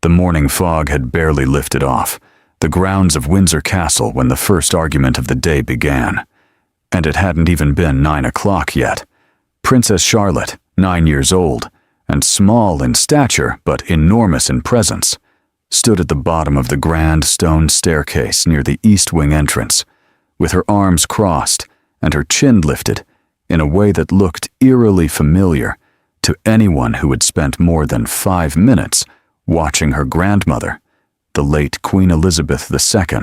The morning fog had barely lifted off the grounds of Windsor Castle when the first argument of the day began. And it hadn't even been 9 o'clock yet. Princess Charlotte, 9 years old, and small in stature but enormous in presence, stood at the bottom of the grand stone staircase near the east wing entrance, with her arms crossed and her chin lifted in a way that looked eerily familiar to anyone who had spent more than 5 minutes watching her grandmother, the late Queen Elizabeth II,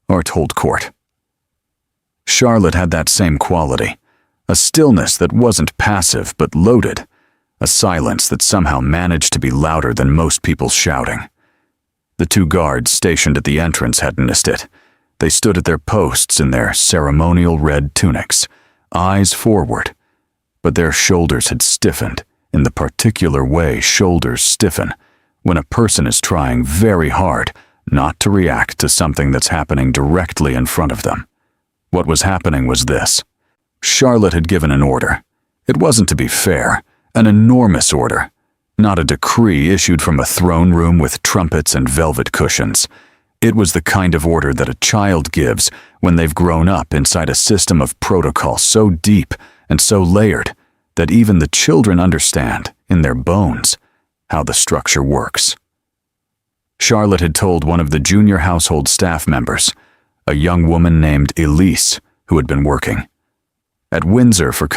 hold court. Charlotte had that same quality, a stillness that wasn't passive but loaded, a silence that somehow managed to be louder than most people's shouting. The 2 guards stationed at the entrance hadn't missed it. They stood at their posts in their ceremonial red tunics, eyes forward, but their shoulders had stiffened in the particular way shoulders stiffen when a person is trying very hard not to react to something that's happening directly in front of them. What was happening was this. Charlotte had given an order. It wasn't, to be fair, an enormous order, not a decree issued from a throne room with trumpets and velvet cushions. It was the kind of order that a child gives when they've grown up inside a system of protocol so deep and so layered that even the children understand, in their bones, how the structure works. Charlotte had told one of the junior household staff members, a young woman named Elise, who had been working at Windsor for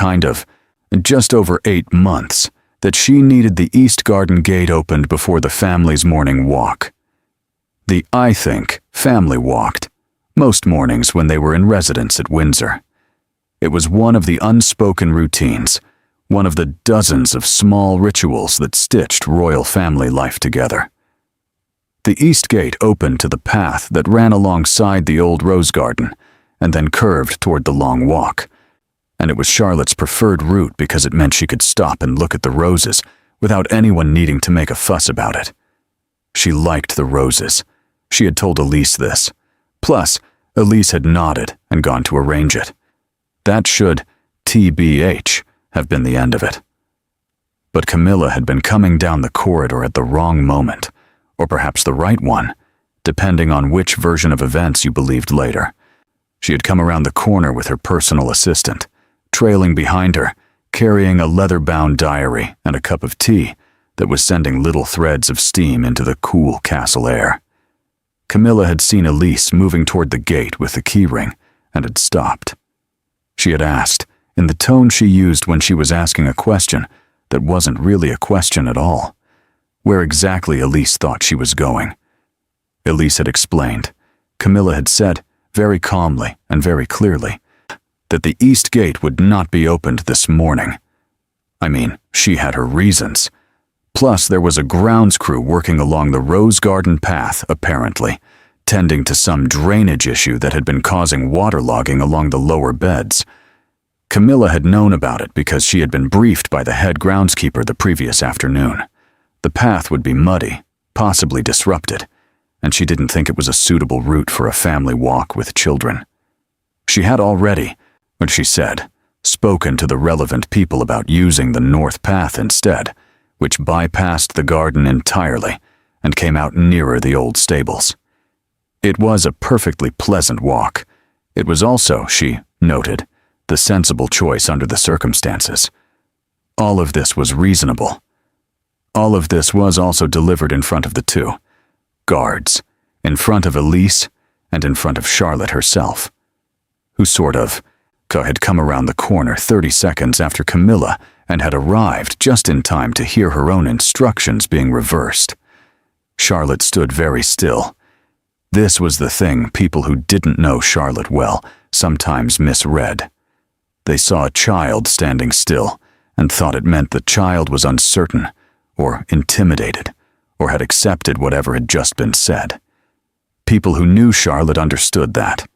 just over 8 months, that she needed the East Garden Gate opened before the family's morning walk. The family walked, most mornings when they were in residence at Windsor. It was one of the unspoken routines, one of the dozens of small rituals that stitched royal family life together. The East Gate opened to the path that ran alongside the old rose garden and then curved toward the long walk, and it was Charlotte's preferred route because it meant she could stop and look at the roses without anyone needing to make a fuss about it. She liked the roses. She had told Elise this. Plus, Elise had nodded and gone to arrange it. That should, TBH, have been the end of it. But Camilla had been coming down the corridor at the wrong moment, or perhaps the right one, depending on which version of events you believed later. She had come around the corner with her personal assistant, trailing behind her, carrying a leather-bound diary and a cup of tea that was sending little threads of steam into the cool castle air. Camilla had seen Elise moving toward the gate with the keyring and had stopped. She had asked, in the tone she used when she was asking a question that wasn't really a question at all, where exactly Elise thought she was going. Elise had explained. Camilla had said, very calmly and very clearly, that the East Gate would not be opened this morning. I mean, she had her reasons. Plus, there was a grounds crew working along the Rose Garden path, apparently, tending to some drainage issue that had been causing waterlogging along the lower beds. Camilla had known about it because she had been briefed by the head groundskeeper the previous afternoon. The path would be muddy, possibly disrupted, and she didn't think it was a suitable route for a family walk with children. She had already, what she said, spoken to the relevant people about using the north path instead, which bypassed the garden entirely and came out nearer the old stables. It was a perfectly pleasant walk. It was also, she noted, the sensible choice under the circumstances. All of this was reasonable. All of this was also delivered in front of the 2 guards, in front of Elise and in front of Charlotte herself, who had come around the corner 30 seconds after Camilla and had arrived just in time to hear her own instructions being reversed. Charlotte stood very still. This was the thing people who didn't know Charlotte well sometimes misread. They saw a child standing still and thought it meant the child was uncertain or intimidated or had accepted whatever had just been said. People who knew Charlotte understood that.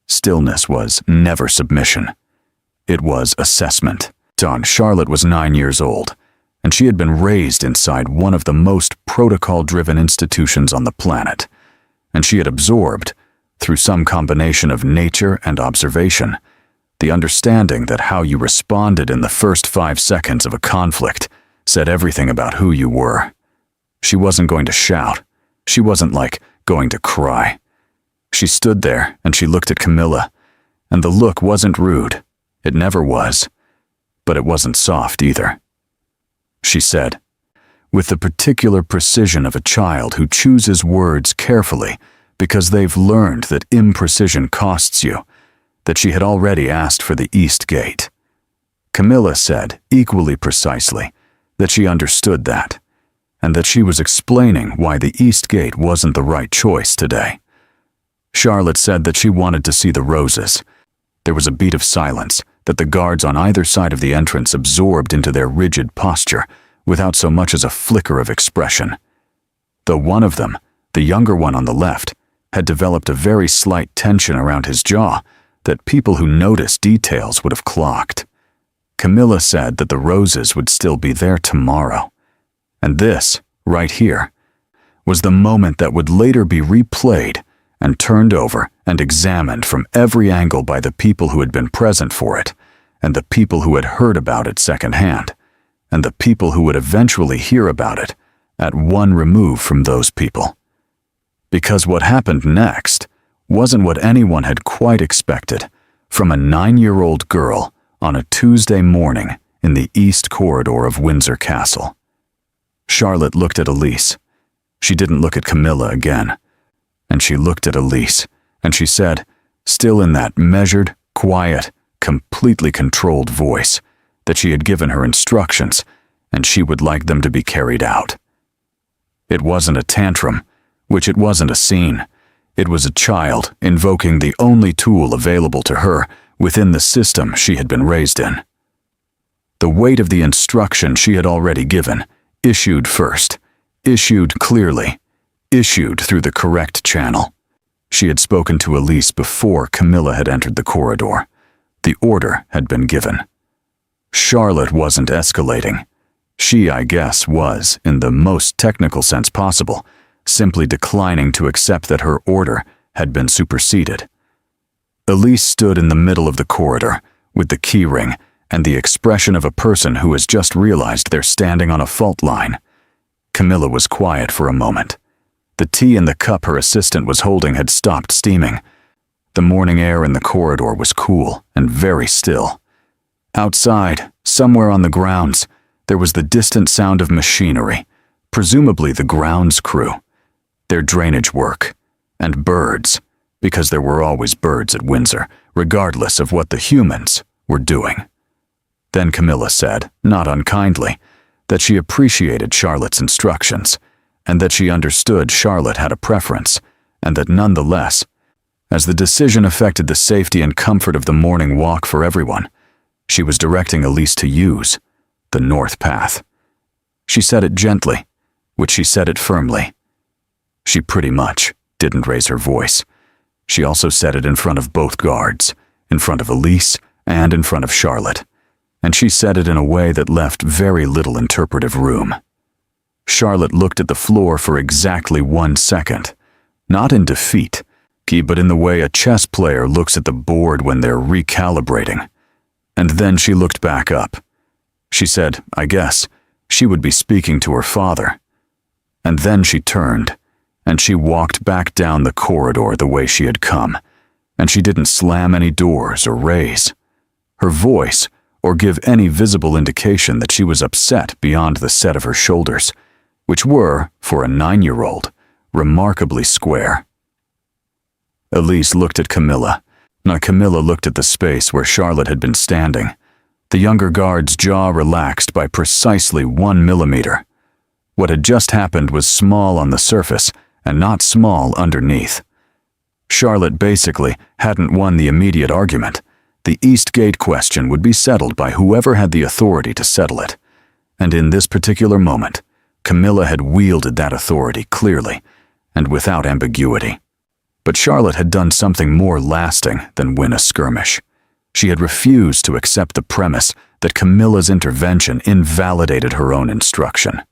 Stillness was never submission. It was assessment. Charlotte was 9 years old, and she had been raised inside one of the most protocol-driven institutions on the planet, and she had absorbed, through some combination of nature and observation, the understanding that how you responded in the first 5 seconds of a conflict said everything about who you were. She wasn't going to shout. She wasn't like going to cry. She stood there and she looked at Camilla, and the look wasn't rude. It never was. But it wasn't soft either. She said, with the particular precision of a child who chooses words carefully because they've learned that imprecision costs you, that she had already asked for the East Gate. Camilla said, equally precisely, that she understood that, and that she was explaining why the East Gate wasn't the right choice today. Charlotte said that she wanted to see the roses. There was a beat of silence that the guards on either side of the entrance absorbed into their rigid posture without so much as a flicker of expression. Though one of them, the younger one on the left, had developed a very slight tension around his jaw that people who noticed details would have clocked. Camilla said that the roses would still be there tomorrow. And this, right here, was the moment that would later be replayed and turned over and examined from every angle by the people who had been present for it, and the people who had heard about it secondhand, and the people who would eventually hear about it at one remove from those people. Because what happened next wasn't what anyone had quite expected from a 9-year-old girl on a Tuesday morning in the East Corridor of Windsor Castle. Charlotte looked at Elise. She didn't look at Camilla again. And she looked at Elise, and she said, still in that measured, quiet, completely controlled voice, that she had given her instructions, and she would like them to be carried out. It wasn't a tantrum, which it wasn't a scene. It was a child invoking the only tool available to her within the system she had been raised in. The weight of the instruction she had already given, issued first, issued clearly, issued through the correct channel. She had spoken to Elise before Camilla had entered the corridor. The order had been given. Charlotte wasn't escalating. She, I guess, was, in the most technical sense possible, simply declining to accept that her order had been superseded. Elise stood in the middle of the corridor, with the key ring and the expression of a person who has just realized they're standing on a fault line. Camilla was quiet for a moment. The tea in the cup her assistant was holding had stopped steaming. The morning air in the corridor was cool and very still. Outside, somewhere on the grounds, there was the distant sound of machinery, presumably the grounds crew, their drainage work, and birds, because there were always birds at Windsor, regardless of what the humans were doing. Then Camilla said, not unkindly, that she appreciated Charlotte's instructions, and that she understood Charlotte had a preference, and that nonetheless, as the decision affected the safety and comfort of the morning walk for everyone, she was directing Elise to use the north path. She said it gently, which she said it firmly. She pretty much didn't raise her voice. She also said it in front of both guards, in front of Elise and in front of Charlotte, and she said it in a way that left very little interpretive room. Charlotte looked at the floor for exactly 1 second, not in defeat, but in the way a chess player looks at the board when they're recalibrating. And then she looked back up. She said, I guess, she would be speaking to her father. And then she turned, and she walked back down the corridor the way she had come, and she didn't slam any doors or raise her voice or give any visible indication that she was upset beyond the set of her shoulders, which were, for a 9-year-old, remarkably square. Elise looked at Camilla. Now Camilla looked at the space where Charlotte had been standing. The younger guard's jaw relaxed by precisely 1 millimeter. What had just happened was small on the surface and not small underneath. Charlotte basically hadn't won the immediate argument. The East Gate question would be settled by whoever had the authority to settle it. And in this particular moment, Camilla had wielded that authority clearly and without ambiguity. But Charlotte had done something more lasting than win a skirmish. She had refused to accept the premise that Camilla's intervention invalidated her own instruction.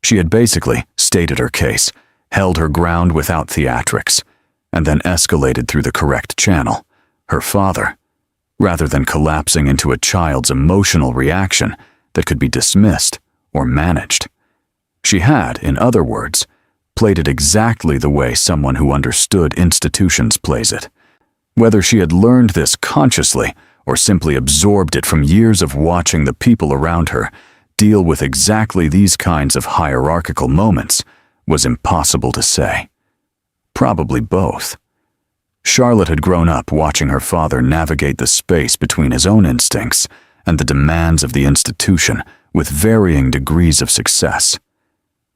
She had basically stated her case, held her ground without theatrics, and then escalated through the correct channel, her father, rather than collapsing into a child's emotional reaction that could be dismissed or managed. She had, in other words, played it exactly the way someone who understood institutions plays it. Whether she had learned this consciously or simply absorbed it from years of watching the people around her deal with exactly these kinds of hierarchical moments was impossible to say. Probably both. Charlotte had grown up watching her father navigate the space between his own instincts and the demands of the institution with varying degrees of success.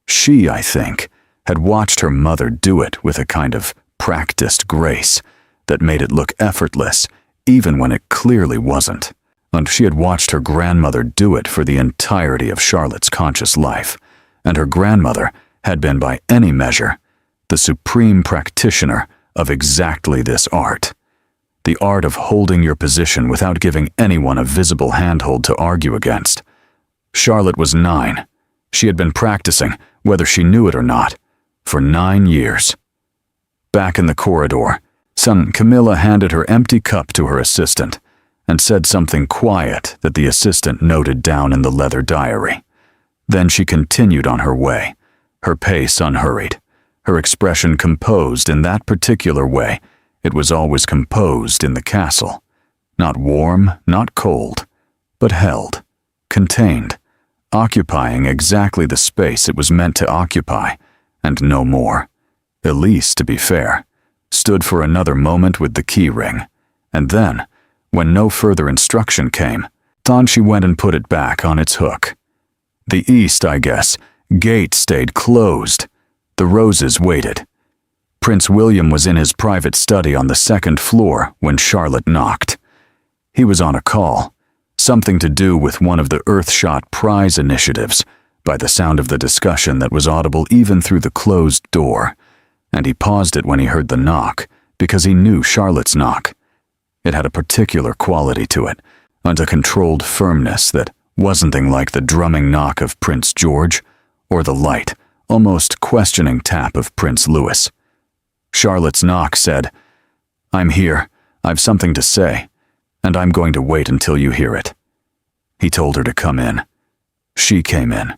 She, I think, had watched her mother do it with a kind of practiced grace that made it look effortless even when it clearly wasn't. And she had watched her grandmother do it for the entirety of Charlotte's conscious life, and her grandmother had been by any measure the supreme practitioner of exactly this art. The art of holding your position without giving anyone a visible handhold to argue against. Charlotte was 9. She had been practicing, whether she knew it or not, for 9 years. Back in the corridor, Camilla handed her empty cup to her assistant and said something quiet that the assistant noted down in the leather diary. Then she continued on her way, her pace unhurried, her expression composed in that particular way it was always composed in the castle. Not warm, not cold, but held, contained, occupying exactly the space it was meant to occupy, and no more. Elise, to be fair, stood for another moment with the key ring, and then, when no further instruction came, on she went and put it back on its hook. The east, I guess, gate stayed closed. The roses waited. Prince William was in his private study on the 2nd floor when Charlotte knocked. He was on a call, something to do with one of the Earthshot prize initiatives, by the sound of the discussion that was audible even through the closed door, and he paused it when he heard the knock, because he knew Charlotte's knock. It had a particular quality to it, and a controlled firmness that wasn't anything like the drumming knock of Prince George, or the light, almost questioning tap of Prince Louis. Charlotte's knock said, "I'm here, I've something to say, and I'm going to wait until you hear it." He told her to come in. She came in.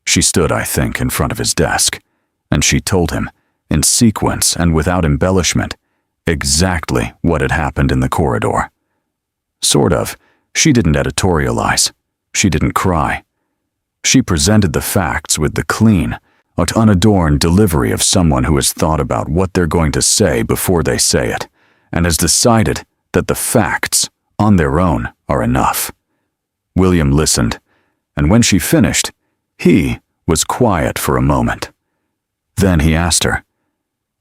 She stood, I think, in front of his desk, and she told him, in sequence and without embellishment, exactly what had happened in the corridor. Sort of. She didn't editorialize. She didn't cry. She presented the facts with the clean, unadorned delivery of someone who has thought about what they're going to say before they say it, and has decided that the facts, on their own, are enough. William listened, and when she finished, he was quiet for a moment. Then he asked her,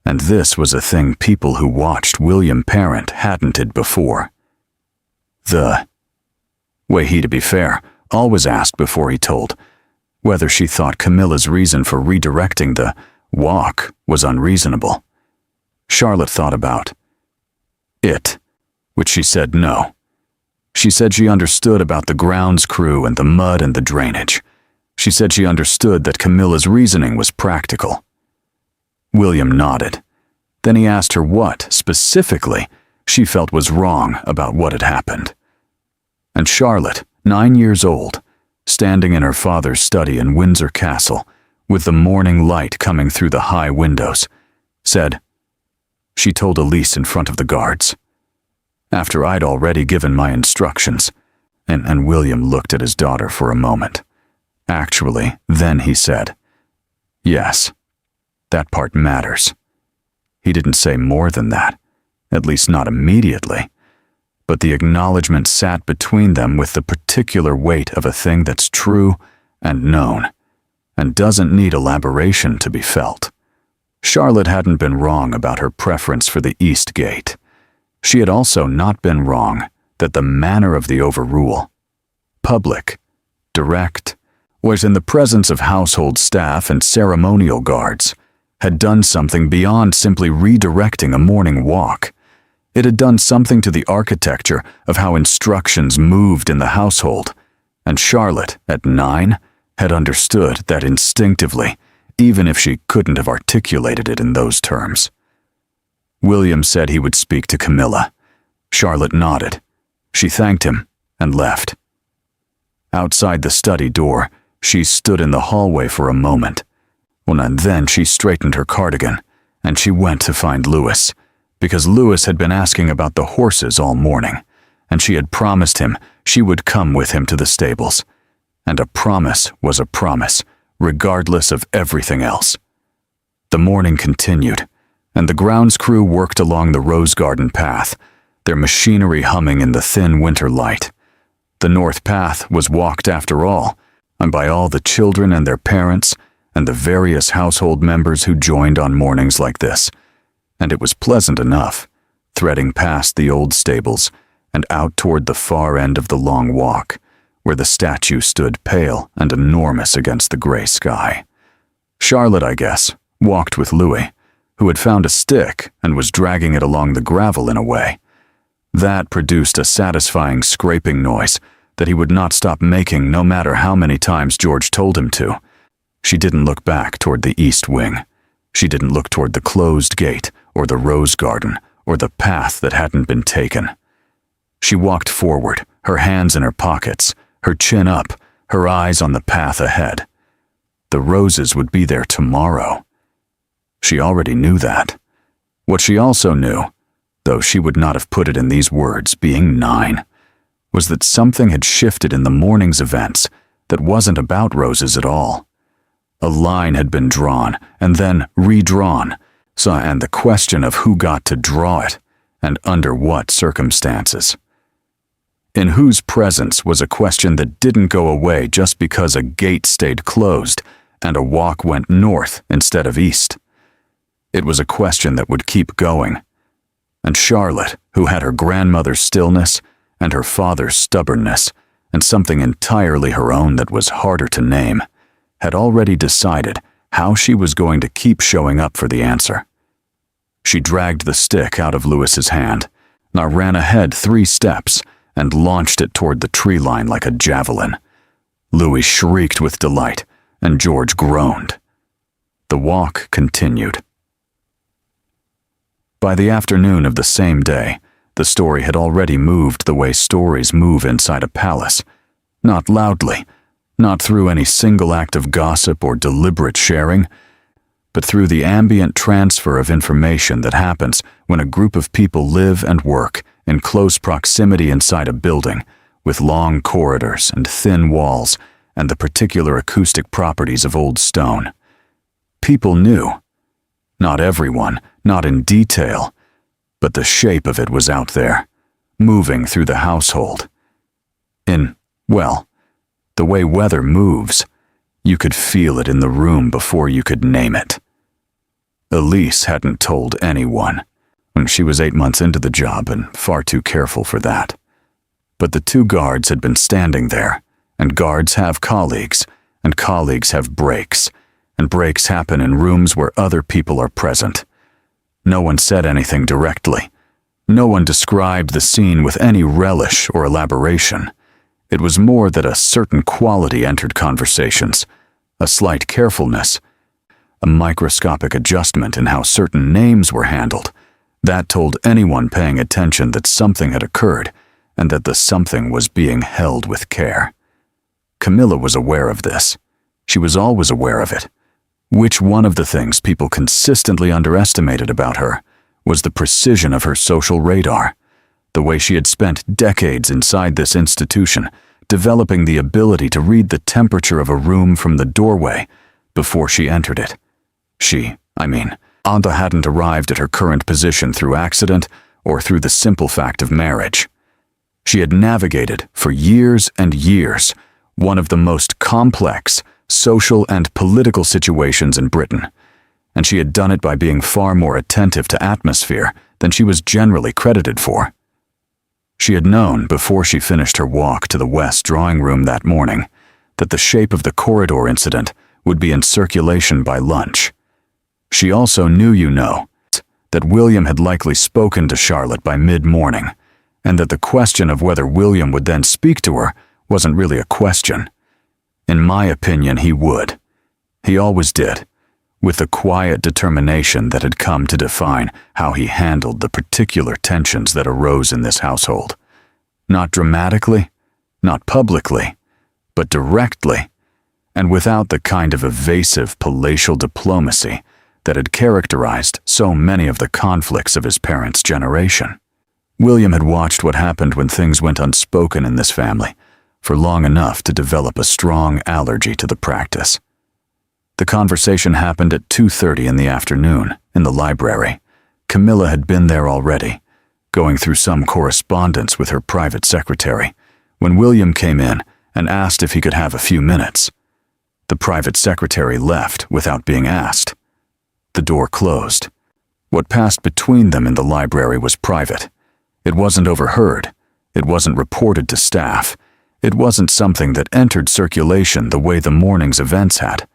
and this was a thing people who watched William parent hadn't did before. The way he, to be fair, always asked before he told, whether she thought Camilla's reason for redirecting the walk was unreasonable. Charlotte thought about it, which she said no. She said she understood about the grounds crew and the mud and the drainage. She said she understood that Camilla's reasoning was practical. William nodded. Then he asked her what, specifically, she felt was wrong about what had happened. And Charlotte, 9 years old, standing in her father's study in Windsor Castle, with the morning light coming through the high windows, said, she told Elise in front of the guards. After I'd already given my instructions, and William looked at his daughter for a moment. Actually, then he said, yes, that part matters. He didn't say more than that, at least not immediately, but the acknowledgement sat between them with the particular weight of a thing that's true and known, and doesn't need elaboration to be felt. Charlotte hadn't been wrong about her preference for the East Gate. She had also not been wrong that the manner of the Overrule, public, direct, was in the presence of household staff and ceremonial guards, had done something beyond simply redirecting a morning walk. It had done something to the architecture of how instructions moved in the household, and Charlotte, at 9, had understood that instinctively, even if she couldn't have articulated it in those terms. William said he would speak to Camilla. Charlotte nodded. She thanked him and left. Outside the study door, she stood in the hallway for a moment. Well, and then she straightened her cardigan, and she went to find Louis, because Louis had been asking about the horses all morning, and she had promised him she would come with him to the stables. And a promise was a promise, regardless of everything else. The morning continued, and the grounds crew worked along the rose garden path, their machinery humming in the thin winter light. The north path was walked after all, and by all the children and their parents, and the various household members who joined on mornings like this, and it was pleasant enough, threading past the old stables and out toward the far end of the long walk, where the statue stood pale and enormous against the gray sky. Charlotte, I guess, walked with Louis, who had found a stick and was dragging it along the gravel in a way. That produced a satisfying scraping noise that he would not stop making no matter how many times George told him to. She didn't look back toward the east wing. She didn't look toward the closed gate or the rose garden or the path that hadn't been taken. She walked forward, her hands in her pockets, her chin up, her eyes on the path ahead. The roses would be there tomorrow. She already knew that. What she also knew, though she would not have put it in these words, being 9, was that something had shifted in the morning's events that wasn't about roses at all. A line had been drawn and then redrawn, and the question of who got to draw it and under what circumstances. In whose presence was a question that didn't go away just because a gate stayed closed and a walk went north instead of east. It was a question that would keep going. And Charlotte, who had her grandmother's stillness and her father's stubbornness and something entirely her own that was harder to name, had already decided how she was going to keep showing up for the answer. She dragged the stick out of Louis's hand, and ran ahead 3 steps and launched it toward the tree line like a javelin. Louis shrieked with delight, and George groaned. The walk continued. By the afternoon of the same day, the story had already moved the way stories move inside a palace, not loudly, not through any single act of gossip or deliberate sharing, but through the ambient transfer of information that happens when a group of people live and work in close proximity inside a building, with long corridors and thin walls and the particular acoustic properties of old stone. People knew. Not everyone, not in detail, but the shape of it was out there, moving through the household. The way weather moves, you could feel it in the room before you could name it. Elise hadn't told anyone. She was 8 months into the job and far too careful for that. But the 2 guards had been standing there, and guards have colleagues, and colleagues have breaks, and breaks happen in rooms where other people are present. No one said anything directly. No one described the scene with any relish or elaboration. It was more that a certain quality entered conversations, a slight carefulness, a microscopic adjustment in how certain names were handled. That told anyone paying attention that something had occurred and that the something was being held with care. Camilla was aware of this. She was always aware of it. Which one of the things people consistently underestimated about her was the precision of her social radar, the way she had spent decades inside this institution, developing the ability to read the temperature of a room from the doorway before she entered it. Anta hadn't arrived at her current position through accident or through the simple fact of marriage. She had navigated, for years and years, one of the most complex social and political situations in Britain, and she had done it by being far more attentive to atmosphere than she was generally credited for. She had known before she finished her walk to the west drawing room that morning that the shape of the corridor incident would be in circulation by lunch. She also knew, that William had likely spoken to Charlotte by mid-morning, and that the question of whether William would then speak to her wasn't really a question. In my opinion, he would. He always did, with the quiet determination that had come to define how he handled the particular tensions that arose in this household. Not dramatically, not publicly, but directly, and without the kind of evasive palatial diplomacy that had characterized so many of the conflicts of his parents' generation. William had watched what happened when things went unspoken in this family for long enough to develop a strong allergy to the practice. The conversation happened at 2:30 in the afternoon in the library. Camilla had been there already, going through some correspondence with her private secretary, when William came in and asked if he could have a few minutes. The private secretary left without being asked. The door closed. What passed between them in the library was private. It wasn't overheard. It wasn't reported to staff. It wasn't something that entered circulation the way the morning's events had.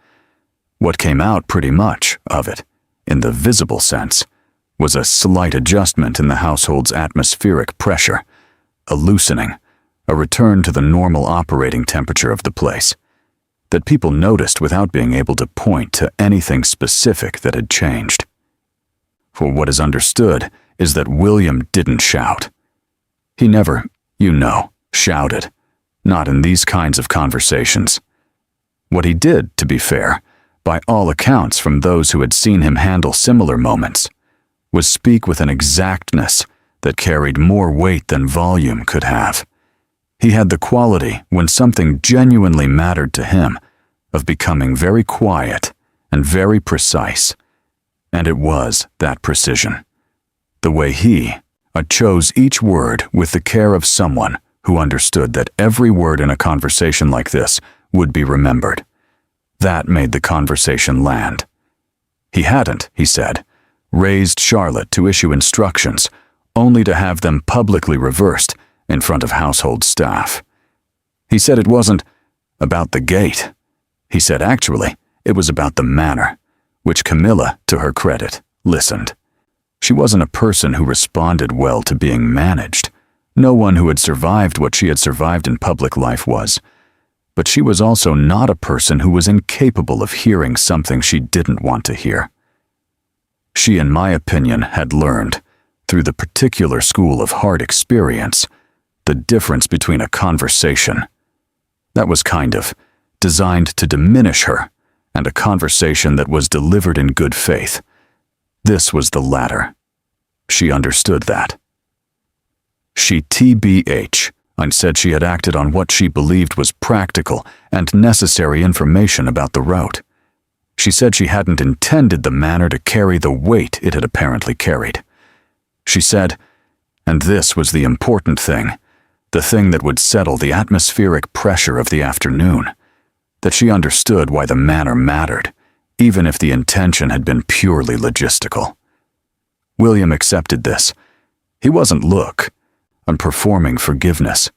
What came out pretty much of it, in the visible sense, was a slight adjustment in the household's atmospheric pressure, a loosening, a return to the normal operating temperature of the place, that people noticed without being able to point to anything specific that had changed. For what is understood is that William didn't shout. He never, shouted, not in these kinds of conversations. What he did, to be fair, by all accounts from those who had seen him handle similar moments, was speak with an exactness that carried more weight than volume could have. He had the quality, when something genuinely mattered to him, of becoming very quiet and very precise. And it was that precision. The way he chose each word with the care of someone who understood that every word in a conversation like this would be remembered. That made the conversation land. He hadn't, he said, raised Charlotte to issue instructions, only to have them publicly reversed in front of household staff. He said it wasn't about the gate. He said actually it was about the manner, which Camilla, to her credit, listened. She wasn't a person who responded well to being managed. No one who had survived what she had survived in public life was. But she was also not a person who was incapable of hearing something she didn't want to hear. She, in my opinion, had learned, through the particular school of hard experience, the difference between a conversation that was kind of designed to diminish her and a conversation that was delivered in good faith. This was the latter. She understood that. She TBH and said she had acted on what she believed was practical and necessary information about the route. She said she hadn't intended the manner to carry the weight it had apparently carried. She said, and this was the important thing, the thing that would settle the atmospheric pressure of the afternoon, that she understood why the manner mattered, even if the intention had been purely logistical. William accepted this. He wasn't performing forgiveness.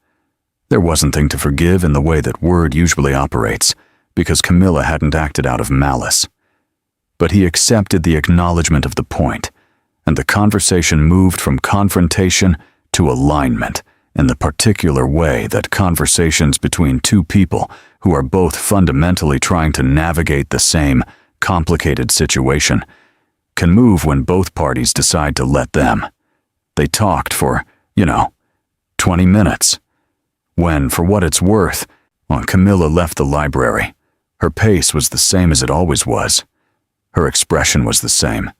There wasn't thing to forgive in the way that word usually operates, because Camilla hadn't acted out of malice. But he accepted the acknowledgement of the point, and the conversation moved from confrontation to alignment in the particular way that conversations between two people who are both fundamentally trying to navigate the same complicated situation can move when both parties decide to let them. They talked for, 20 minutes. When, for what it's worth, when Camilla left the library, her pace was the same as it always was. Her expression was the same.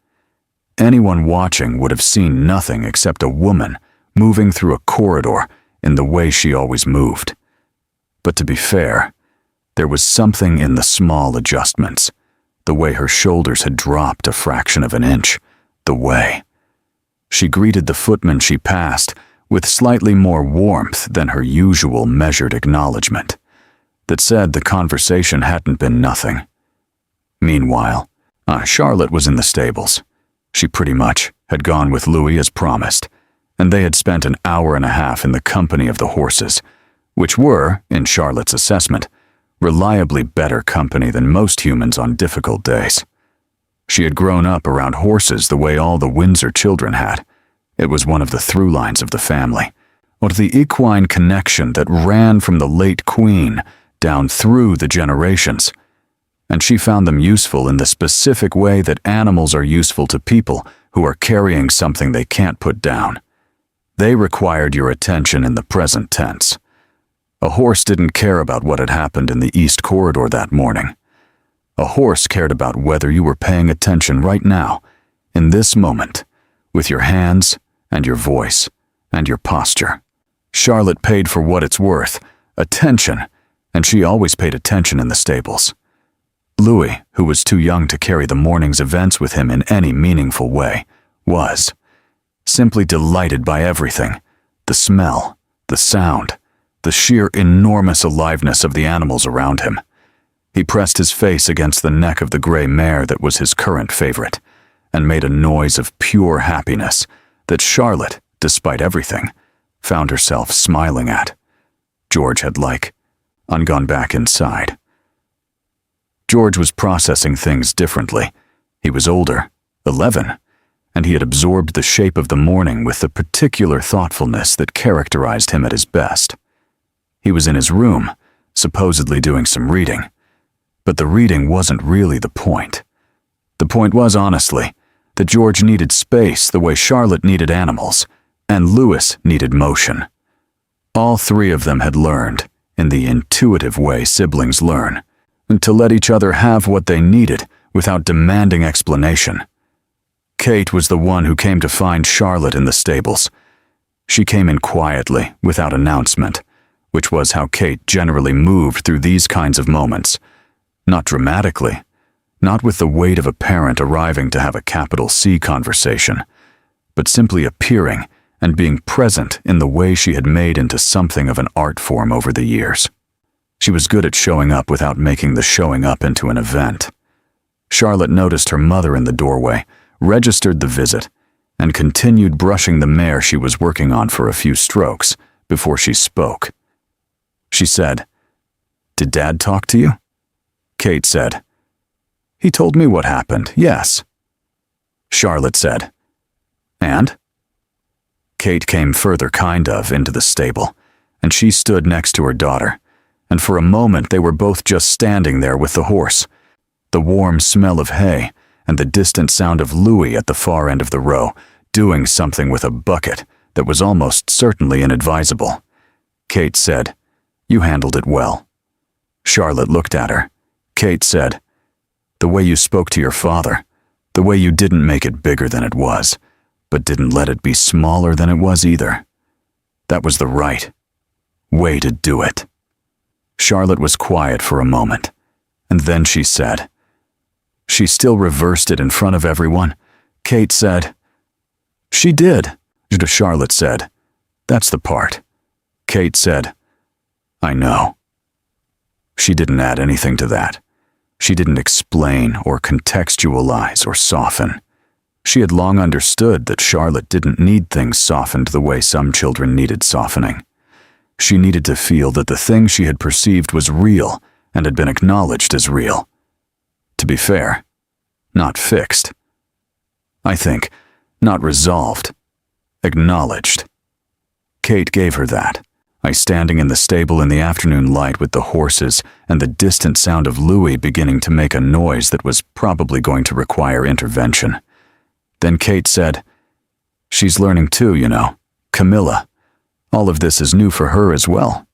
Anyone watching would have seen nothing except a woman moving through a corridor in the way she always moved. But to be fair, there was something in the small adjustments, the way her shoulders had dropped a fraction of an inch, the way. She greeted the footman she passed with slightly more warmth than her usual measured acknowledgement, that said the conversation hadn't been nothing. Meanwhile, Charlotte was in the stables. She pretty much had gone with Louis as promised, and they had spent an hour and a half in the company of the horses, which were, in Charlotte's assessment, reliably better company than most humans on difficult days. She had grown up around horses the way all the Windsor children had. It was one of the through lines of the family, or the equine connection that ran from the late Queen down through the generations, and she found them useful in the specific way that animals are useful to people who are carrying something they can't put down. They required your attention in the present tense. A horse didn't care about what had happened in the East Corridor that morning. A horse cared about whether you were paying attention right now, in this moment, with your hands and your voice and your posture. Charlotte paid for what it's worth, attention, and she always paid attention in the stables. Louis, who was too young to carry the morning's events with him in any meaningful way, was simply delighted by everything: the smell, the sound, the sheer enormous aliveness of the animals around him. He pressed his face against the neck of the gray mare that was his current favorite, and made a noise of pure happiness that Charlotte, despite everything, found herself smiling at. George had gone back inside. George was processing things differently. He was older, 11, and he had absorbed the shape of the morning with the particular thoughtfulness that characterized him at his best. He was in his room, supposedly doing some reading, but the reading wasn't really the point. The point was, honestly, that George needed space the way Charlotte needed animals, and Louis needed motion. All three of them had learned, in the intuitive way siblings learn, to let each other have what they needed without demanding explanation. Kate was the one who came to find Charlotte in the stables. She came in quietly, without announcement, which was how Kate generally moved through these kinds of moments. Not dramatically, not with the weight of a parent arriving to have a capital C conversation, but simply appearing and being present in the way she had made into something of an art form over the years. She was good at showing up without making the showing up into an event. Charlotte noticed her mother in the doorway, registered the visit, and continued brushing the mare she was working on for a few strokes before she spoke. She said, "Did Dad talk to you?" Kate said, "He told me what happened, yes." Charlotte said, "And?" Kate came further into the stable, and she stood next to her daughter, and for a moment they were both just standing there with the horse, the warm smell of hay and the distant sound of Louis at the far end of the row, doing something with a bucket that was almost certainly inadvisable. Kate said, "You handled it well." Charlotte looked at her. Kate said, "The way you spoke to your father, the way you didn't make it bigger than it was, but didn't let it be smaller than it was either. That was the right way to do it." Charlotte was quiet for a moment, and then she said, "She still reversed it in front of everyone?" Kate said, "She did." Charlotte said, "That's the part." Kate said, "I know." She didn't add anything to that. She didn't explain or contextualize or soften. She had long understood that Charlotte didn't need things softened the way some children needed softening. She needed to feel that the thing she had perceived was real and had been acknowledged as real. To be fair, not fixed. I think, not resolved. Acknowledged. Kate gave her that. I standing in the stable in the afternoon light with the horses and the distant sound of Louis beginning to make a noise that was probably going to require intervention. Then Kate said, "She's learning too, you know, Camilla. All of this is new for her as well."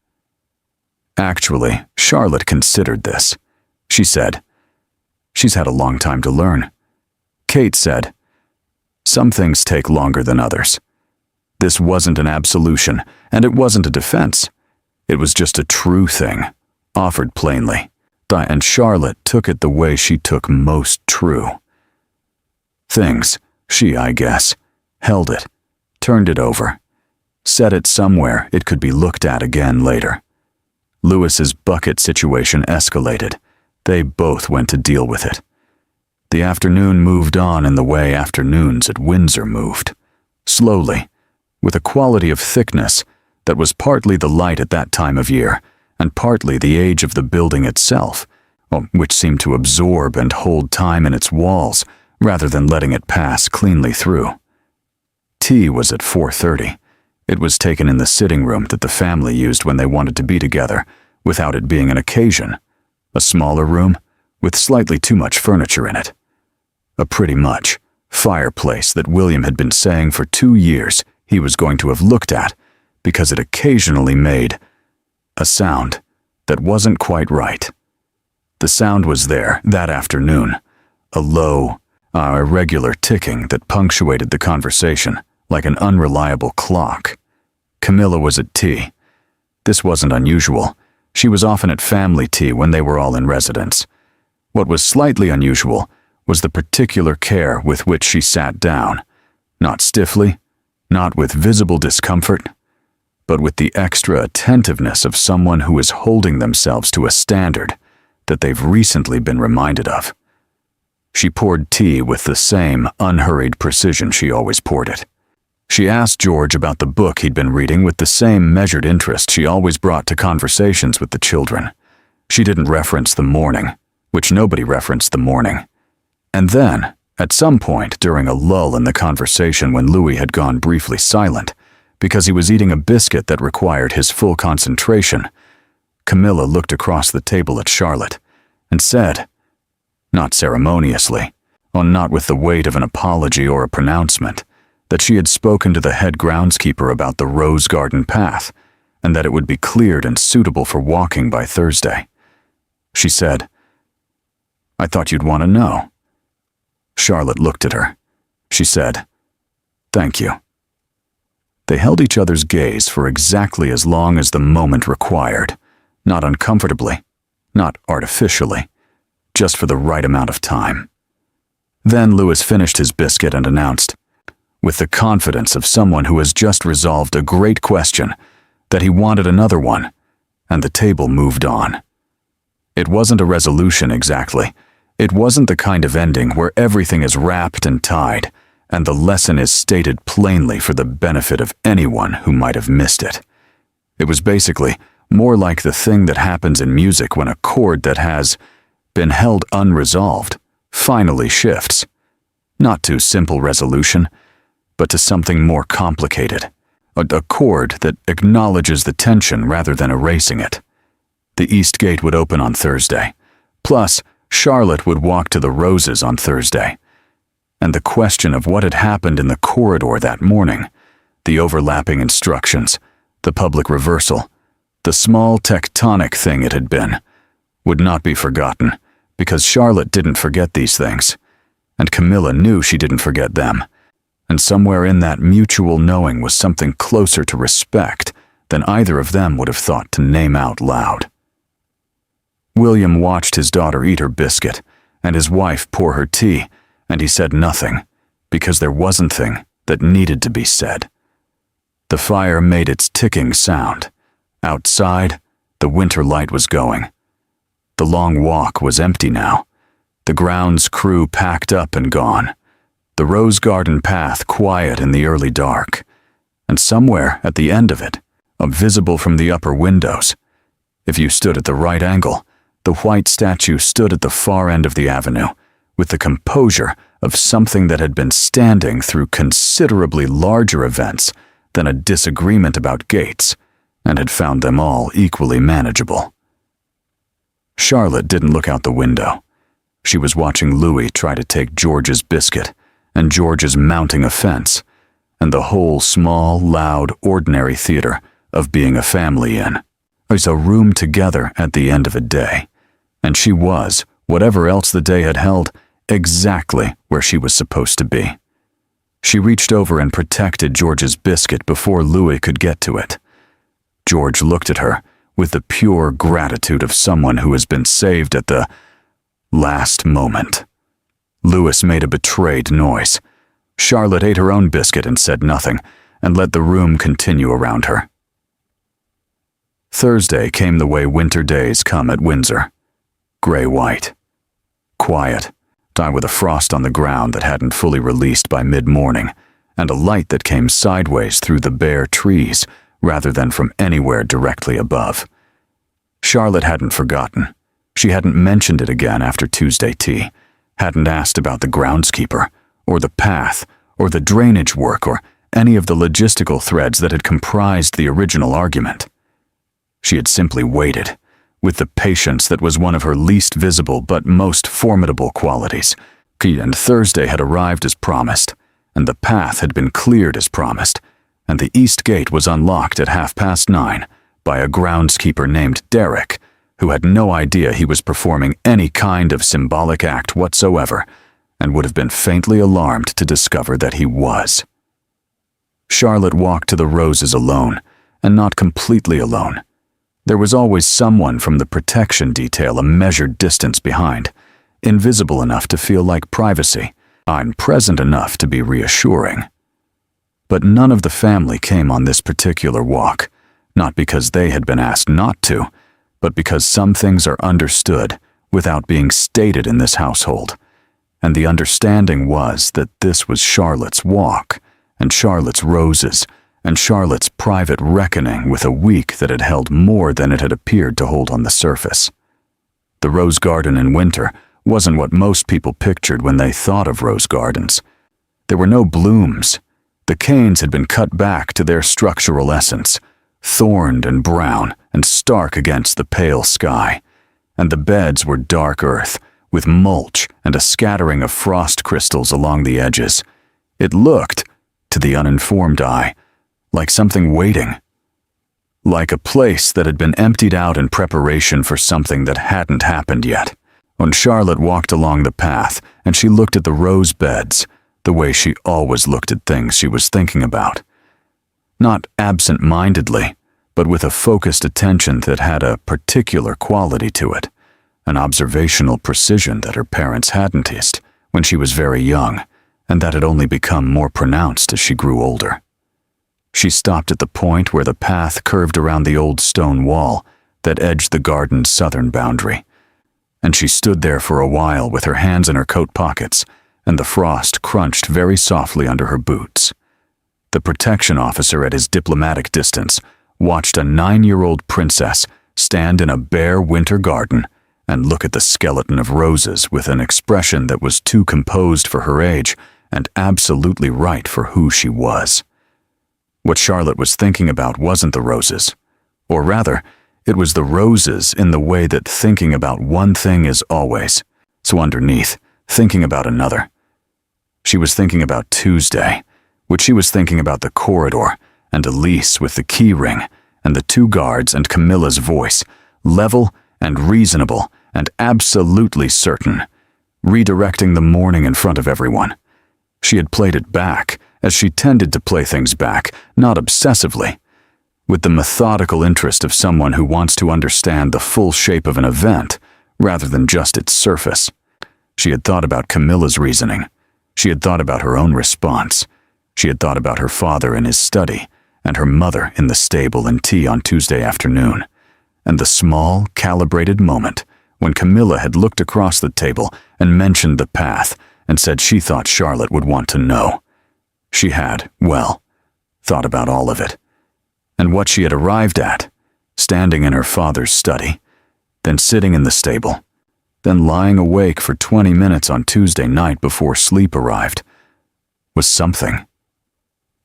Actually, Charlotte considered this. She said, "She's had a long time to learn." Kate said, "Some things take longer than others. This wasn't an absolution, and it wasn't a defense. It was just a true thing, offered plainly, and Charlotte took it the way she took most true. Things, she, I guess, held it, turned it over, set it somewhere it could be looked at again later. Louis's bucket situation escalated. They both went to deal with it. The afternoon moved on in the way afternoons at Windsor moved, slowly, with a quality of thickness that was partly the light at that time of year and partly the age of the building itself, which seemed to absorb and hold time in its walls rather than letting it pass cleanly through. Tea was at 4:30. It was taken in the sitting room that the family used when they wanted to be together, without it being an occasion. A smaller room with slightly too much furniture in it. A pretty much fireplace that William had been saying for 2 years he was going to have looked at because it occasionally made a sound that wasn't quite right. The sound was there that afternoon, a low, irregular ticking that punctuated the conversation like an unreliable clock. Camilla was at tea. This wasn't unusual. She was often at family tea when they were all in residence. What was slightly unusual was the particular care with which she sat down, not stiffly, not with visible discomfort, but with the extra attentiveness of someone who is holding themselves to a standard that they've recently been reminded of. She poured tea with the same unhurried precision she always poured it. She asked George about the book he'd been reading with the same measured interest she always brought to conversations with the children. She didn't reference the morning, which nobody referenced the morning. And then, at some point during a lull in the conversation when Louis had gone briefly silent, because he was eating a biscuit that required his full concentration, Camilla looked across the table at Charlotte and said, not ceremoniously, not with the weight of an apology or a pronouncement, that she had spoken to the head groundskeeper about the rose garden path and that it would be cleared and suitable for walking by Thursday. She said, "I thought you'd want to know." Charlotte looked at her. She said, "Thank you." They held each other's gaze for exactly as long as the moment required, not uncomfortably, not artificially, just for the right amount of time. Then Louis finished his biscuit and announced, with the confidence of someone who has just resolved a great question, that he wanted another one, and the table moved on. It wasn't a resolution exactly. It wasn't the kind of ending where everything is wrapped and tied, and the lesson is stated plainly for the benefit of anyone who might have missed it. It was basically more like the thing that happens in music when a chord that has been held unresolved finally shifts, not to simple resolution, but to something more complicated, a chord that acknowledges the tension rather than erasing it. The East Gate would open on Thursday, plus Charlotte would walk to the Roses on Thursday. And the question of what had happened in the corridor that morning, the overlapping instructions, the public reversal, the small tectonic thing it had been, would not be forgotten, because Charlotte didn't forget these things, and Camilla knew she didn't forget them, and somewhere in that mutual knowing was something closer to respect than either of them would have thought to name out loud. William watched his daughter eat her biscuit, and his wife pour her tea, and he said nothing, because there wasn't thing that needed to be said. The fire made its ticking sound. Outside, the winter light was going. The long walk was empty now. The grounds crew packed up and gone. The rose garden path quiet in the early dark. And somewhere at the end of it, visible from the upper windows, if you stood at the right angle, the white statue stood at the far end of the avenue, with the composure of something that had been standing through considerably larger events than a disagreement about gates, and had found them all equally manageable. Charlotte didn't look out the window. She was watching Louis try to take George's biscuit, and George's mounting a fence, and the whole small, loud, ordinary theater of being a family in. There's a room together at the end of a day, and she was, whatever else the day had held, exactly where she was supposed to be. She reached over and protected George's biscuit before Louis could get to it. George looked at her with the pure gratitude of someone who has been saved at the last moment. Louis made a betrayed noise. Charlotte ate her own biscuit and said nothing, and let the room continue around her. Thursday came the way winter days come at Windsor. Gray-white. Quiet. With a frost on the ground that hadn't fully released by mid-morning, and a light that came sideways through the bare trees rather than from anywhere directly above. Charlotte hadn't forgotten. She hadn't mentioned it again after Tuesday tea, hadn't asked about the groundskeeper, or the path, or the drainage work, or any of the logistical threads that had comprised the original argument. She had simply waited, with the patience that was one of her least visible but most formidable qualities. And Thursday had arrived as promised, and the path had been cleared as promised, and the East Gate was unlocked at 9:30, by a groundskeeper named Derek, who had no idea he was performing any kind of symbolic act whatsoever, and would have been faintly alarmed to discover that he was. Charlotte walked to the roses alone, and not completely alone. There was always someone from the protection detail a measured distance behind, invisible enough to feel like privacy, and present enough to be reassuring. But none of the family came on this particular walk, not because they had been asked not to, but because some things are understood without being stated in this household, and the understanding was that this was Charlotte's walk, and Charlotte's roses, and Charlotte's private reckoning with a week that had held more than it had appeared to hold on the surface. The rose garden in winter wasn't what most people pictured when they thought of rose gardens. There were no blooms. The canes had been cut back to their structural essence, thorned and brown and stark against the pale sky, and the beds were dark earth, with mulch and a scattering of frost crystals along the edges. It looked, to the uninformed eye, like something waiting. Like a place that had been emptied out in preparation for something that hadn't happened yet. When Charlotte walked along the path and she looked at the rose beds, the way she always looked at things she was thinking about. Not absent-mindedly, but with a focused attention that had a particular quality to it, an observational precision that her parents hadn't used when she was very young, and that had only become more pronounced as she grew older. She stopped at the point where the path curved around the old stone wall that edged the garden's southern boundary, and she stood there for a while with her hands in her coat pockets, and the frost crunched very softly under her boots. The protection officer at his diplomatic distance watched a 9-year-old princess stand in a bare winter garden and look at the skeleton of roses with an expression that was too composed for her age and absolutely right for who she was. What Charlotte was thinking about wasn't the roses, or rather, it was the roses in the way that thinking about one thing is always, so underneath, thinking about another. She was thinking about Tuesday, which she was thinking about the corridor, and Elise with the key ring, and the 2 guards and Camilla's voice, level and reasonable and absolutely certain, redirecting the morning in front of everyone. She had played it back, as she tended to play things back, not obsessively, with the methodical interest of someone who wants to understand the full shape of an event, rather than just its surface. She had thought about Camilla's reasoning. She had thought about her own response. She had thought about her father in his study, and her mother in the stable and tea on Tuesday afternoon, and the small, calibrated moment when Camilla had looked across the table and mentioned the path and said she thought Charlotte would want to know. She had, well, thought about all of it, and what she had arrived at, standing in her father's study, then sitting in the stable, then lying awake for 20 minutes on Tuesday night before sleep arrived, was something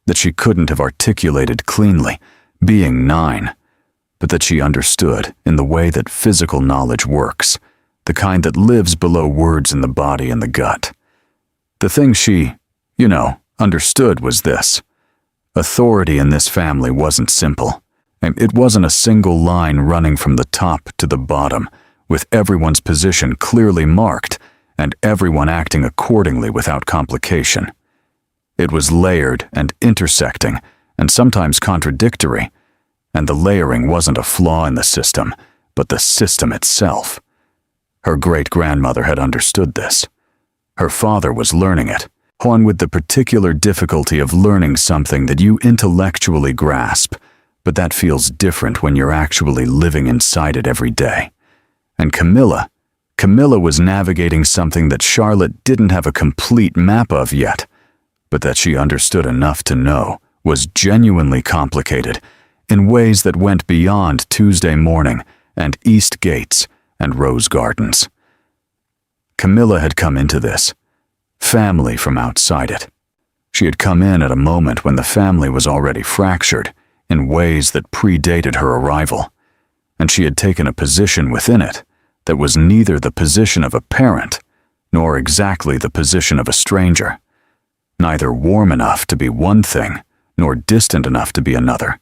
that she couldn't have articulated cleanly, being 9, but that she understood in the way that physical knowledge works, the kind that lives below words in the body and the gut. The thing she, understood was this. Authority in this family wasn't simple. It wasn't a single line running from the top to the bottom, with everyone's position clearly marked and everyone acting accordingly without complication. It was layered and intersecting, and sometimes contradictory, and the layering wasn't a flaw in the system, but the system itself. Her great-grandmother had understood this. Her father was learning it, one with the particular difficulty of learning something that you intellectually grasp, but that feels different when you're actually living inside it every day. And Camilla was navigating something that Charlotte didn't have a complete map of yet, but that she understood enough to know was genuinely complicated in ways that went beyond Tuesday morning and East Gates and Rose Gardens. Camilla had come into this family from outside it. She had come in at a moment when the family was already fractured in ways that predated her arrival, and she had taken a position within it that was neither the position of a parent nor exactly the position of a stranger, neither warm enough to be one thing nor distant enough to be another.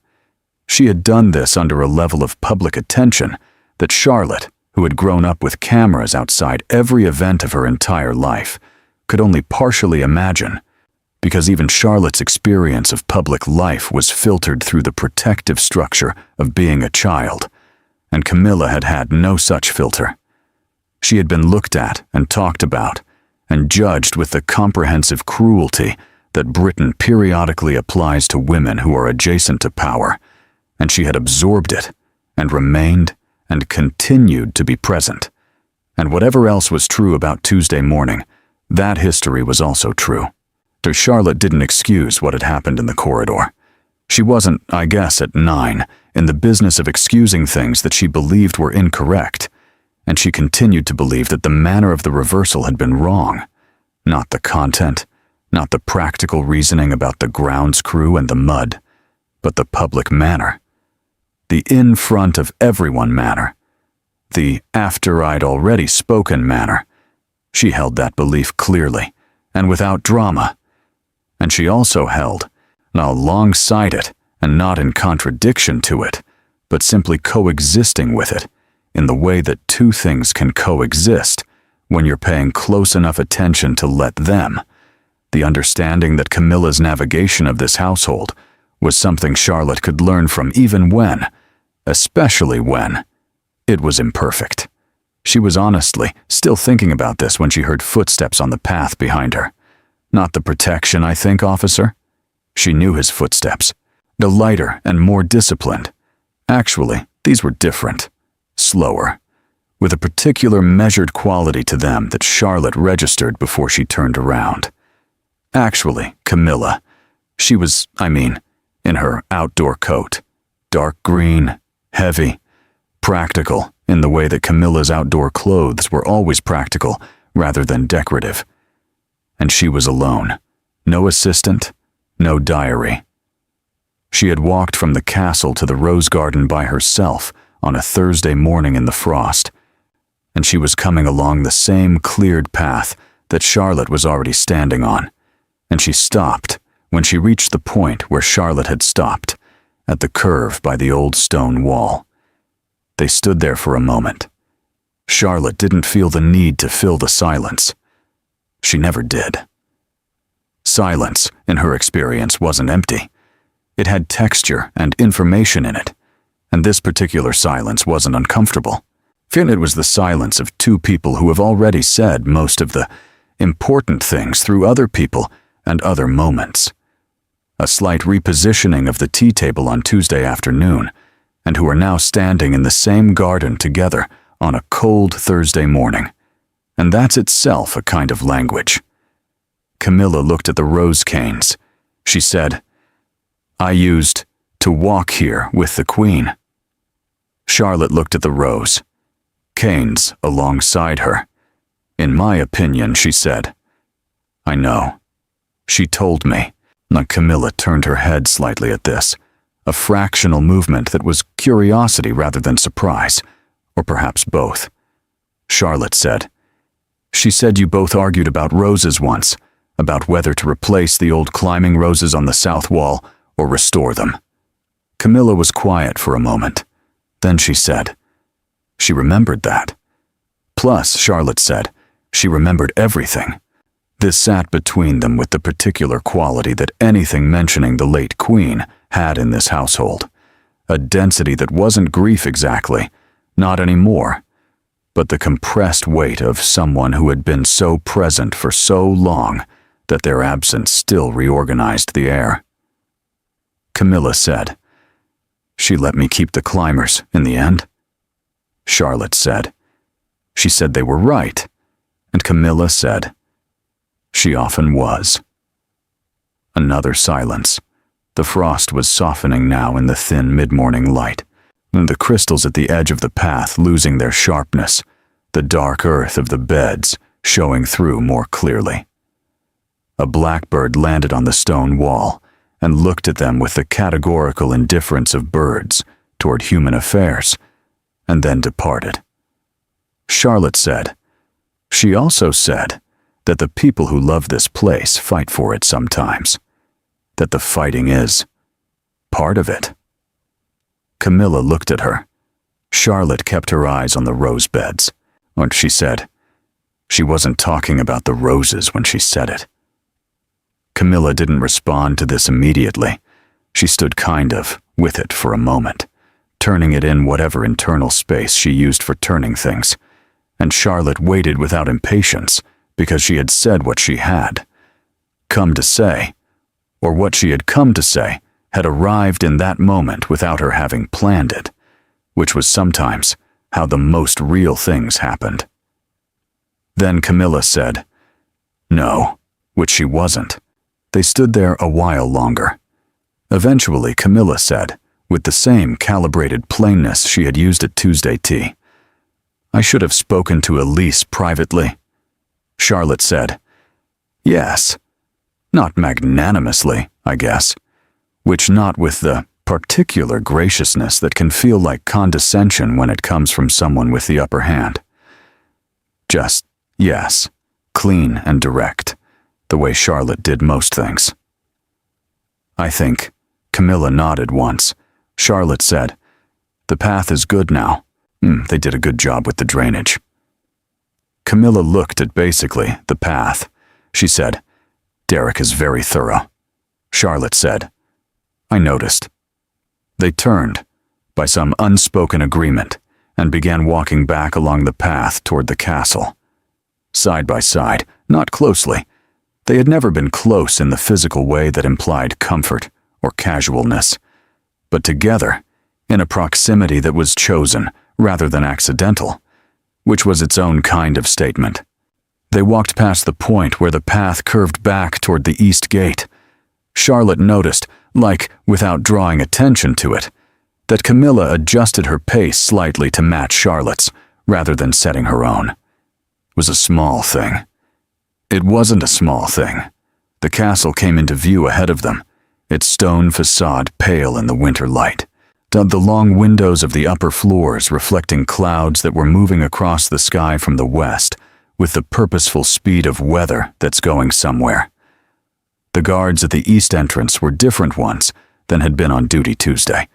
She had done this under a level of public attention that Charlotte, who had grown up with cameras outside every event of her entire life, could only partially imagine, because even Charlotte's experience of public life was filtered through the protective structure of being a child, and Camilla had had no such filter. She had been looked at and talked about, and judged with the comprehensive cruelty that Britain periodically applies to women who are adjacent to power, and she had absorbed it, and remained and continued to be present. And whatever else was true about Tuesday morning, that history was also true. Charlotte didn't excuse what had happened in the corridor. She wasn't, I guess, at 9, in the business of excusing things that she believed were incorrect, and she continued to believe that the manner of the reversal had been wrong. Not the content, not the practical reasoning about the grounds crew and the mud, but the public manner. The in front of everyone manner. The after I'd already spoken manner. She held that belief clearly, and without drama. And she also held, not alongside it, and not in contradiction to it, but simply coexisting with it, in the way that two things can coexist when you're paying close enough attention to let them. The understanding that Camilla's navigation of this household was something Charlotte could learn from even when, especially when, it was imperfect. She was honestly still thinking about this when she heard footsteps on the path behind her. Not the protection, I think, officer. She knew his footsteps. No lighter and more disciplined. Actually, these were different. Slower. With a particular measured quality to them that Charlotte registered before she turned around. Actually, Camilla. She was, in her outdoor coat. Dark green, heavy, practical in the way that Camilla's outdoor clothes were always practical rather than decorative. And she was alone. No assistant, no diary. She had walked from the castle to the rose garden by herself on a Thursday morning in the frost, and she was coming along the same cleared path that Charlotte was already standing on, and she stopped when she reached the point where Charlotte had stopped, at the curve by the old stone wall. They stood there for a moment. Charlotte didn't feel the need to fill the silence. She never did. Silence, in her experience, wasn't empty. It had texture and information in it, and this particular silence wasn't uncomfortable. It was the silence of two people who have already said most of the important things through other people and other moments. A slight repositioning of the tea table on Tuesday afternoon, and who are now standing in the same garden together on a cold Thursday morning. And that's itself a kind of language. Camilla looked at the rose canes. She said, "I used to walk here with the Queen." Charlotte looked at the rose. Canes alongside her. "In my opinion," she said. "I know. She told me." Camilla turned her head slightly at this, a fractional movement that was curiosity rather than surprise, or perhaps both. Charlotte said, "She said you both argued about roses once, about whether to replace the old climbing roses on the south wall or restore them." Camilla was quiet for a moment. Then she said, she remembered that. Plus, Charlotte said, she remembered everything. This sat between them with the particular quality that anything mentioning the late Queen had in this household. A density that wasn't grief exactly, not anymore, but the compressed weight of someone who had been so present for so long that their absence still reorganized the air. Camilla said, "She let me keep the climbers in the end." Charlotte said, "She said they were right." And Camilla said, "She often was." Another silence. The frost was softening now in the thin mid-morning light, and the crystals at the edge of the path losing their sharpness, the dark earth of the beds showing through more clearly. A blackbird landed on the stone wall and looked at them with the categorical indifference of birds toward human affairs, and then departed. Charlotte said, "She also said that the people who love this place fight for it sometimes, that the fighting is part of it." Camilla looked at her. Charlotte kept her eyes on the rose beds. What she said. She wasn't talking about the roses when she said it. Camilla didn't respond to this immediately. She stood kind of with it for a moment, turning it in whatever internal space she used for turning things. And Charlotte waited without impatience because she had said what she had come to say, or what she had come to say had arrived in that moment without her having planned it, which was sometimes how the most real things happened. Then Camilla said, "No," which she wasn't. They stood there a while longer. Eventually, Camilla said, with the same calibrated plainness she had used at Tuesday tea, "I should have spoken to Elise privately." Charlotte said, "Yes. Not magnanimously, I guess," which not with the particular graciousness that can feel like condescension when it comes from someone with the upper hand. Just, yes, clean and direct, the way Charlotte did most things. "I think," Camilla nodded once. Charlotte said, "The path is good now. They did a good job with the drainage." Camilla looked at basically the path. She said, "Derek is very thorough." Charlotte said, "I noticed." They turned, by some unspoken agreement, and began walking back along the path toward the castle. Side by side, not closely. They had never been close in the physical way that implied comfort or casualness, but together, in a proximity that was chosen rather than accidental, which was its own kind of statement. They walked past the point where the path curved back toward the east gate. Charlotte noticed, like without drawing attention to it, that Camilla adjusted her pace slightly to match Charlotte's rather than setting her own. It was a small thing. It wasn't a small thing. The castle came into view ahead of them, its stone facade pale in the winter light, the long windows of the upper floors reflecting clouds that were moving across the sky from the west with the purposeful speed of weather that's going somewhere. The guards at the east entrance were different ones than had been on duty Tuesday.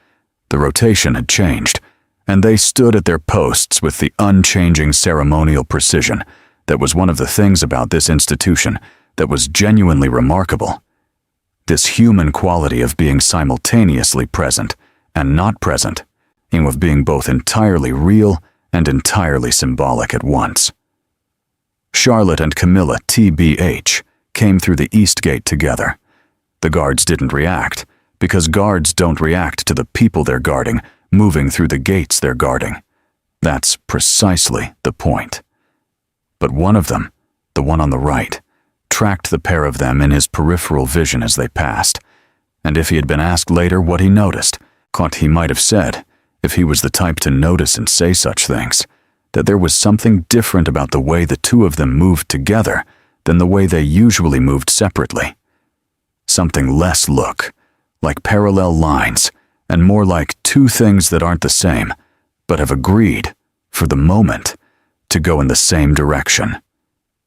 The rotation had changed, and they stood at their posts with the unchanging ceremonial precision that was one of the things about this institution that was genuinely remarkable. This human quality of being simultaneously present and not present, and of being both entirely real and entirely symbolic at once. Charlotte and Camilla, TBH, came through the east gate together. The guards didn't react, because guards don't react to the people they're guarding moving through the gates they're guarding. That's precisely the point. But one of them, the one on the right, tracked the pair of them in his peripheral vision as they passed, and if he had been asked later what he noticed, he might have said, if he was the type to notice and say such things, that there was something different about the way the two of them moved together than the way they usually moved separately. Something less like parallel lines, and more like two things that aren't the same, but have agreed, for the moment, to go in the same direction.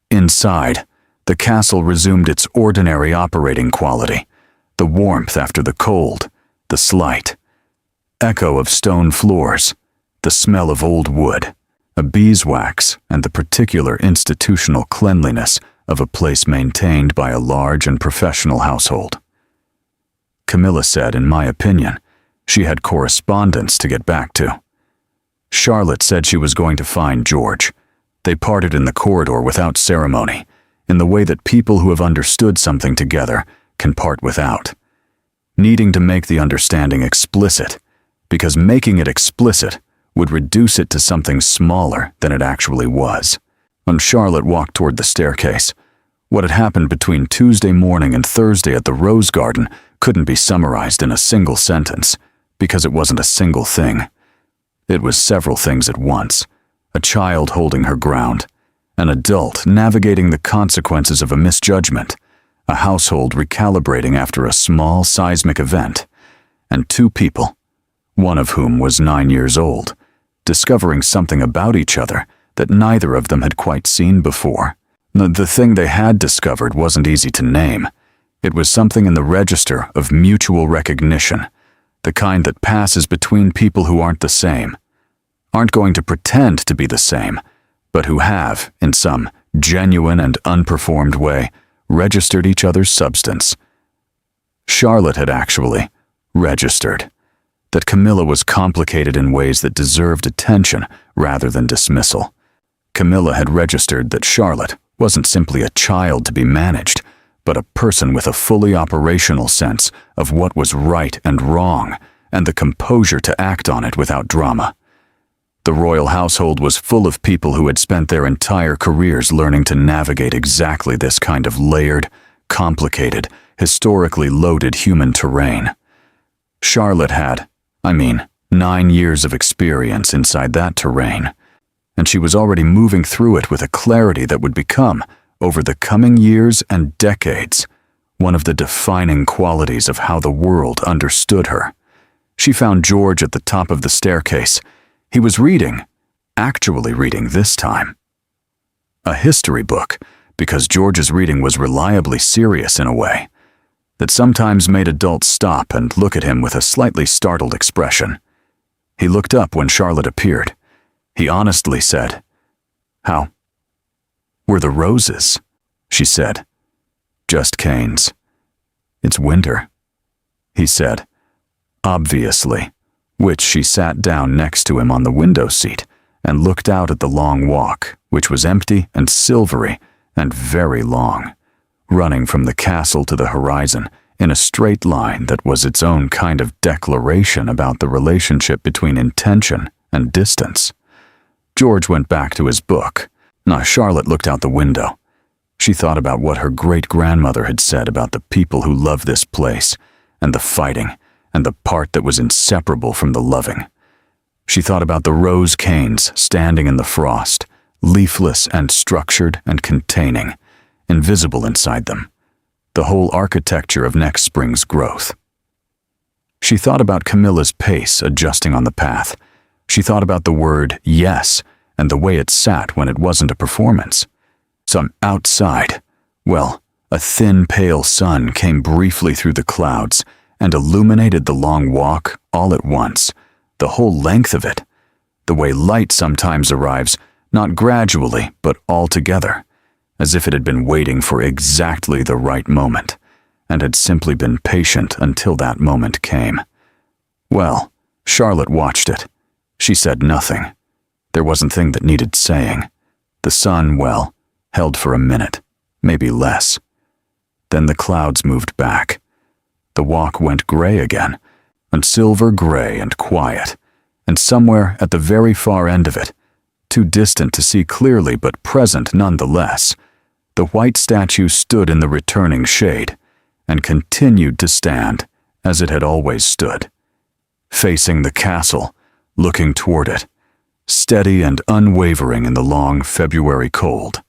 Inside, the castle resumed its ordinary operating quality, the warmth after the cold, the slight echo of stone floors, the smell of old wood, a beeswax, and the particular institutional cleanliness of a place maintained by a large and professional household. Camilla said, in my opinion, she had correspondence to get back to. Charlotte said she was going to find George. They parted in the corridor without ceremony, in the way that people who have understood something together can part without, needing to make the understanding explicit, because making it explicit would reduce it to something smaller than it actually was. When Charlotte walked toward the staircase, what had happened between Tuesday morning and Thursday at the Rose Garden couldn't be summarized in a single sentence, because it wasn't a single thing. It was several things at once: a child holding her ground, an adult navigating the consequences of a misjudgment, a household recalibrating after a small seismic event, and two people, one of whom was 9 years old, discovering something about each other that neither of them had quite seen before. The thing they had discovered wasn't easy to name. It was something in the register of mutual recognition, the kind that passes between people who aren't the same, aren't going to pretend to be the same, but who have, in some genuine and unperformed way, registered each other's substance. Charlotte had actually registered that Camilla was complicated in ways that deserved attention rather than dismissal. Camilla had registered that Charlotte wasn't simply a child to be managed, but a person with a fully operational sense of what was right and wrong, and the composure to act on it without drama. The royal household was full of people who had spent their entire careers learning to navigate exactly this kind of layered, complicated, historically loaded human terrain. Charlotte had, 9 years of experience inside that terrain, and she was already moving through it with a clarity that would become, over the coming years and decades, one of the defining qualities of how the world understood her. She found George at the top of the staircase. He was reading, actually reading this time, a history book, because George's reading was reliably serious in a way that sometimes made adults stop and look at him with a slightly startled expression. He looked up when Charlotte appeared. He honestly said, "How were the roses?" She said, "Just canes. It's winter," he said, obviously, which she sat down next to him on the window seat and looked out at the long walk, which was empty and silvery and very long, running from the castle to the horizon in a straight line that was its own kind of declaration about the relationship between intention and distance. George went back to his book. Now Charlotte looked out the window. She thought about what her great-grandmother had said about the people who love this place, and the fighting, and the part that was inseparable from the loving. She thought about the rose canes standing in the frost, leafless and structured and containing, invisible inside them, the whole architecture of next spring's growth. She thought about Camilla's pace adjusting on the path. She thought about the word yes and the way it sat when it wasn't a performance. Some outside, a thin pale sun came briefly through the clouds and illuminated the long walk all at once, the whole length of it, the way light sometimes arrives, not gradually, but all together, as if it had been waiting for exactly the right moment, and had simply been patient until that moment came. Charlotte watched it. She said nothing. There wasn't a thing that needed saying. The sun, held for a minute, maybe less. Then the clouds moved back. The walk went gray again, and silver gray and quiet, and somewhere at the very far end of it, too distant to see clearly but present nonetheless, the white statue stood in the returning shade, and continued to stand as it had always stood, facing the castle, looking toward it, steady and unwavering in the long February cold.